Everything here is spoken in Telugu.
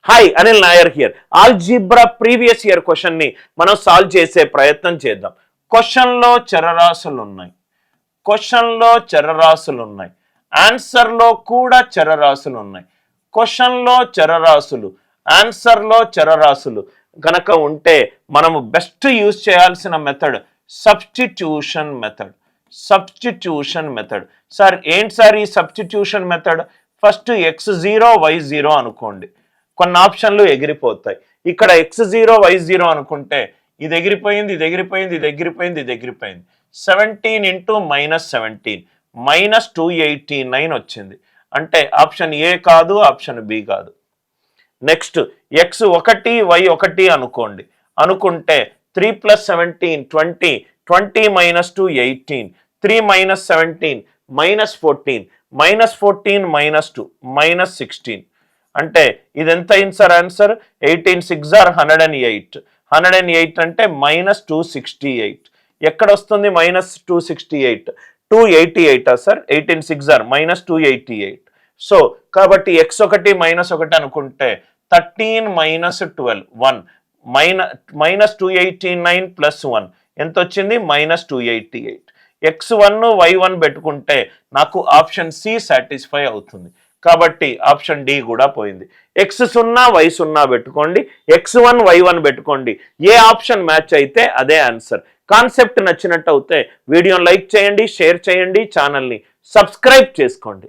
Hi Anil Nair here. Algebra previous year question ని మనం సాల్వ్ చేసే ప్రయత్నం చేద్దాం. క్వశ్చన్లో చరరాశులు ఉన్నాయి, క్వశ్చన్లో చరరాశులు ఉన్నాయి, ఆన్సర్లో కూడా చరరాశులు ఉన్నాయి. క్వశ్చన్లో చరరాశులు, ఆన్సర్లో చరరాశులు కనుక ఉంటే మనము బెస్ట్ యూజ్ చేయాల్సిన method substitution method. Substitution method sir ఏంటి సార్ ఈ substitution method? First x0 y0 అనుకోండి, కొన్ని ఆప్షన్లు ఎగిరిపోతాయి. ఇక్కడ x0 y0 అనుకుంటే ఇది ఎగిరిపోయింది, ఇది ఎగిరిపోయింది, ఇది ఎగిరిపోయింది, ఇది ఎగిరిపోయింది. 17 ఇంటూ -17 -289 వచ్చింది. అంటే ఆప్షన్ ఏ కాదు, ఆప్షన్ బి కాదు. నెక్స్ట్ x1 y1 అనుకోండి, అనుకుంటే 3 + 17 20 20 - 2 18 3 - 17 -14 -14 -2 -16 అంటే ఇది ఎంత అయింది సార్ ఆన్సర్? 18 6 are 108. 108 అంటే -268. ఎక్కడ వస్తుంది -268? 288 సార్. 18 6 are -288. సో కాబట్టి x1 -1 అనుకుంటే 13 - 12 1 -289 + 1 ఎంత వచ్చింది? -288. x1 y1 పెట్టుకుంటే నాకు ఆప్షన్ సి సాటిస్ఫై అవుతుంది. కాబట్టి ఆప్షన్ డి కూడా పోయింది. x0 y0 పెట్టుకోండి, x1 y1 పెట్టుకోండి. ఏ ఆప్షన్ మ్యాచ్ అయితే అదే ఆన్సర్. కాన్సెప్ట్ నచ్చినట్టు అయితే వీడియోని లైక్ చేయండి, షేర్ చేయండి, ఛానల్ని సబ్స్క్రైబ్ చేసుకోండి.